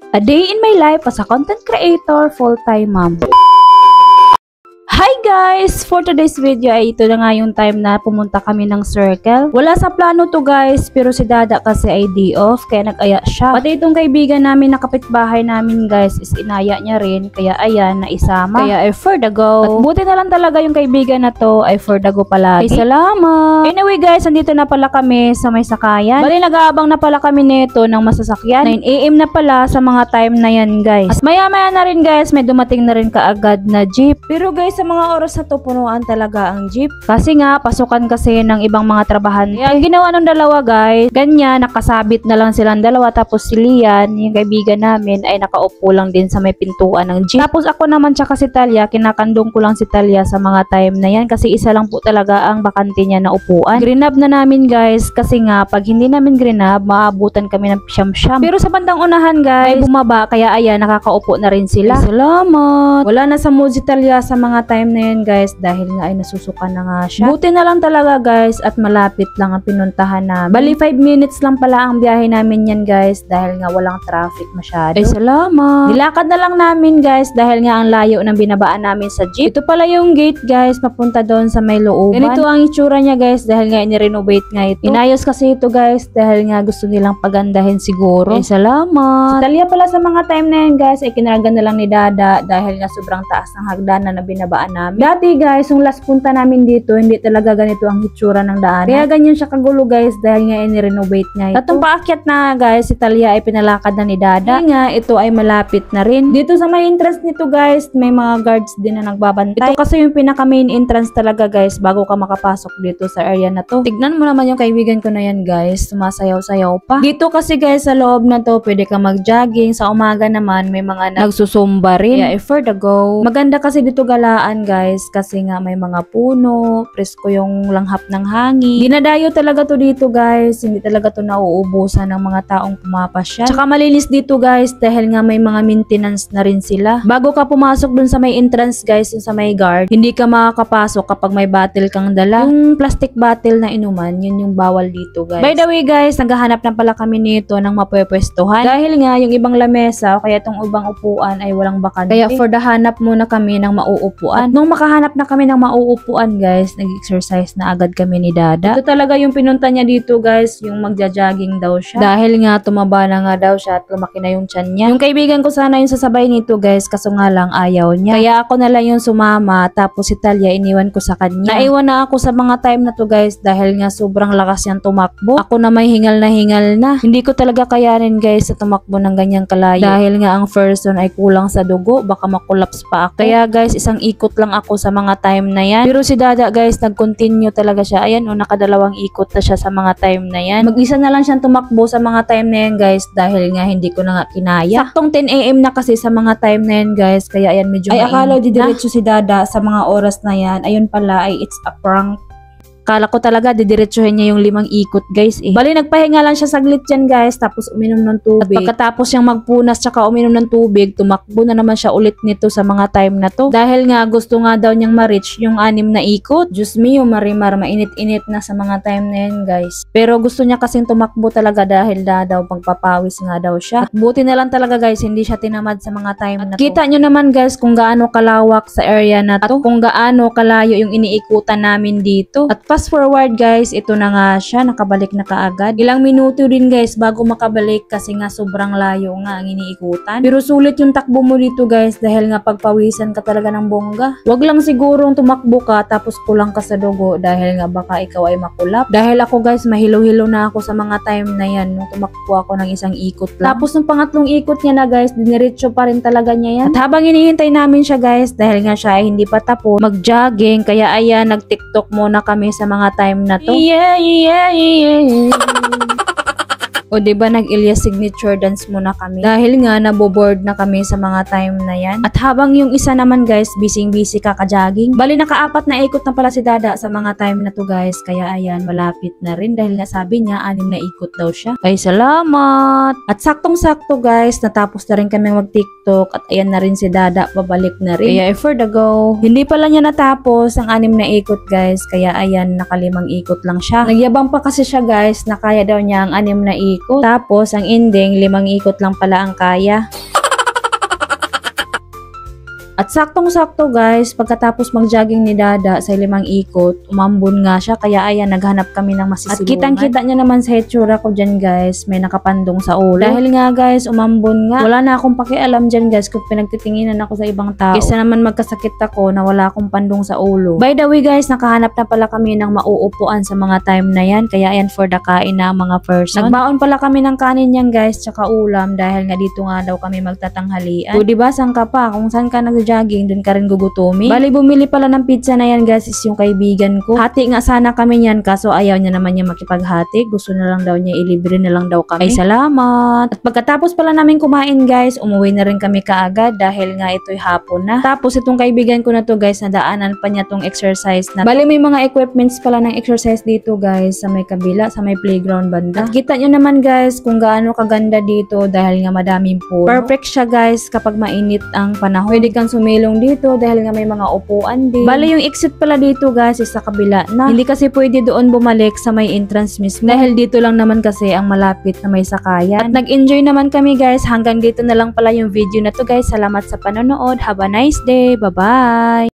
A day in my life as a content creator, full-time mom. Hi guys! For today's video ay ito na nga yung time na pumunta kami ng circle. Wala sa plano to guys, pero si Dada kasi ay day off, kaya nag-aya siya. Pati itong kaibigan namin na kapitbahay namin guys is inaya niya rin, kaya ayan, naisama. Kaya ay for the go. At buti na lang talaga yung kaibigan na to ay for the go palagi. Ay salamat! Anyway guys, andito na pala kami sa may sakayan. Bali nag-aabang na pala kami nito ng masasakyan. 9 AM na pala sa mga time na yan guys. At maya-maya na rin guys, may dumating na rin kaagad na jeep. Pero guys, sa mga oras na to punuan talaga ang jeep. Kasi nga, pasukan kasi ng ibang mga trabahante. Ang ginawa ng dalawa guys, ganyan, nakasabit na lang silang dalawa. Tapos si Lian, yung kaibigan namin, ay nakaupo lang din sa may pintuan ng jeep. Tapos ako naman tsaka si Talia, kinakandong ko lang si Talia sa mga time na yan. Kasi isa lang po talaga ang bakante niya na upuan. Grinab na namin guys, kasi nga, pag hindi namin grinab, maabutan kami ng siyam-siyam. Pero sa bandang unahan guys, may bumaba, kaya ayan, nakakaupo na rin sila. Ay, salamat! Wala na sa mood si Talia sa mga time na yan guys, dahil nga ay nasusukan na nga siya. Buti na lang talaga guys, at malapit lang ang pinuntahan namin. Bali 5 minutes lang pala ang biyahe namin yan guys, dahil nga walang traffic masyado. Ay salamat! Nilakad na lang namin guys, dahil nga ang layo ng binabaan namin sa jeep. Ito pala yung gate guys, papunta doon sa may looban. Ganito ang itsura niya guys, dahil nga inirenovate nga ito. Inayos kasi ito guys, dahil nga gusto nilang pagandahin siguro. Ay salamat! Si Talia pala sa mga time na yan guys, ay kinarga na lang ni Dada, dahil nga sobrang taas ng hagdanan na binabaan namin. Dati guys, yung last punta namin dito, hindi talaga ganito ang hitsura ng daan. Kaya ganyan siya kagulo guys, dahil nga i-renovate nga ito. Tatong paakyat na guys, si Talia ay pinalakad na ni Dada. Kaya nga, ito ay malapit na rin. Dito sa may entrance nito guys, may mga guards din na nagbabantay. Ito kasi yung pinaka main entrance talaga guys, bago ka makapasok dito sa area na to. Tignan mo naman yung kaibigan ko na yan guys, sumasayaw-sayaw pa. Dito kasi guys, sa loob na to, pwede ka mag-jogging. Sa umaga naman, may mga nagsusumba rin. Kaya for the go. Maganda kasi dito galaan guys, kasi nga may mga puno, presko yung langhap ng hangin. Dinadayo talaga to dito guys, hindi talaga to nauubusan ng mga taong pumapasyal. Tsaka malinis dito guys, dahil nga may mga maintenance na rin sila. Bago ka pumasok dun sa may entrance guys, dun sa may guard, hindi ka makakapasok kapag may bottle kang dala. Yung plastic bottle na inuman, yun yung bawal dito guys. By the way guys, naghahanap na pala kami nito ng mapwepuestuhan. Dahil nga yung ibang lamesa o kaya itong ibang upuan ay walang bakante. Kaya for the hanap muna kami ng mauupuan. At nung makahanap na kami ng mauupuan guys, nag-exercise na agad kami ni Dada. Ito talaga yung pinunta niya dito guys, yung magja-jogging daw siya. Dahil nga tumaba na nga daw siya at lumaki na yung tiyan niya. Yung kaibigan ko sana yung sasabay nito guys, kaso nga lang ayaw niya. Kaya ako na lang yung sumama, tapos si Talia iniwan ko sa kanya. Naiwan na ako sa mga time na to guys, dahil nga sobrang lakas niyang tumakbo. Ako na may hingal na. Hindi ko talaga kayanin guys sa tumakbo ng ganyang kalayo. Dahil nga ang person ay kulang sa dugo, baka makulaps pa ako. Kaya guys, isang ikot lang ako sa mga time na yan. Pero si Dada guys, nag-continue talaga siya. Ayan o, nakadalawang ikot na siya sa mga time na yan. Mag-isa na lang siyang tumakbo sa mga time na yan guys, dahil nga hindi ko na nga kinaya. Saktong 10 AM na kasi sa mga time na yan guys, kaya ayan medyo ay akala didiretso si Dada sa mga oras na yan. Ayun pala ay it's a prank. Kala ko talaga didiretsuhin niya yung 5 ikot guys eh. Bali nagpahinga lang siya saglit yan guys, tapos uminom ng tubig. At pagkatapos siyang magpunas tsaka uminom ng tubig, tumakbo na naman siya ulit nito sa mga time na to. Dahil nga gusto nga daw niyang ma-reach yung 6 na ikot. Diyos mio marimar, mainit-init na sa mga time na yan guys. Pero gusto niya kasing tumakbo talaga dahil daw pagpapawis nga daw siya. At buti na lang talaga guys, hindi siya tinamad sa mga time na to. Kita nyo naman guys kung gaano kalawak sa area na to. At kung gaano kalayo yung iniikutan namin dito. At fast forward guys, ito na nga siya, nakabalik na kaagad. Ilang minuto din guys bago makabalik kasi nga sobrang layo nga ang iniikutan. Pero sulit yung takbo mo dito guys, dahil nga pagpawisan ka talaga ng bongga. Wag lang sigurong tumakbo ka tapos kulang ka sa dugo, dahil nga baka ikaw ay makulap. Dahil ako guys, mahilo-hilo na ako sa mga time na yan nung tumakbo ako ng isang ikot lang. Tapos nung pangatlong ikot niya na guys, diniretso pa rin talaga niya yan. At habang hinihintay namin siya guys, dahil nga siya ay hindi pa tapos mag-jogging, kaya ayan, nag-tiktok muna kami sa mga time na to. Yeah. O diba nag-Ilyas signature dance muna kami. Dahil nga naboboard na kami sa mga time na yan. At habang yung isa naman guys, busy kaka-jogging. Bali naka-4 na ikot na pala si Dada sa mga time na to guys. Kaya ayan, malapit na rin. Dahil nga sabi niya, 6 na ikot daw siya. Ay salamat! At saktong-sakto guys, natapos na rin kami mag-tiktok. At ayan na rin si Dada, pabalik na rin. Kaya for the go. Hindi pala niya natapos ang 6 na ikot guys. Kaya ayan, naka 5 ikot lang siya. Nagyabang pa kasi siya guys, na kaya daw niya ang 6 na ikot. Tapos, ang ending, 5 ikot lang pala ang kaya. At saktong-sakto guys, pagkatapos mag-jogging ni Dada sa 5 ikot, umambon nga siya kaya ayan naghanap kami ng masisilungan. At kitang-kita niya naman sa hetsura ko dyan guys, may nakapandong sa ulo. Dahil nga guys, umambon nga. Wala na akong pakialam dyan guys kung pinagtitinginan ako sa ibang tao. Kaysa naman magkasakit ako na wala akong pandong sa ulo. By the way guys, nakahanap na pala kami ng mauupuan sa mga time na yan. Kaya ayan for the kain na mga person. Nagbaon pala kami ng kanin yan guys, tsaka ulam dahil nga dito nga daw kami magtatanghalian. O diba, saan ka pa? Kung saan ka nag-jogging, dun ka rin gugutomi. Bali, bumili pala ng pizza na yan guys is yung kaibigan ko. Hati nga sana kami yan kaso ayaw niya naman niya makipaghati. Gusto na lang daw niya, ilibre na lang daw kami. Ay salamat! At pagkatapos pala namin kumain guys, umuwi na rin kami kaagad dahil nga ito'y hapon na. Tapos itong kaibigan ko na to guys, nadaanan pa niya tong exercise na. Bali, may mga equipments pala ng exercise dito guys sa may kabila, sa may playground banda. At kita nyo naman guys kung gaano kaganda dito dahil nga madaming puno. Perfect siya guys kapag mainit ang panahon. Pwede kang sumilong dito dahil nga may mga upuan din. Bali, yung exit pala dito guys is sa kabila na. Hindi kasi pwede doon bumalik sa may entrance mismo dahil dito lang naman kasi ang malapit na may sakayan. At nag-enjoy naman kami guys. Hanggang dito na lang pala yung video na to guys. Salamat sa panonood. Have a nice day. Bye-bye!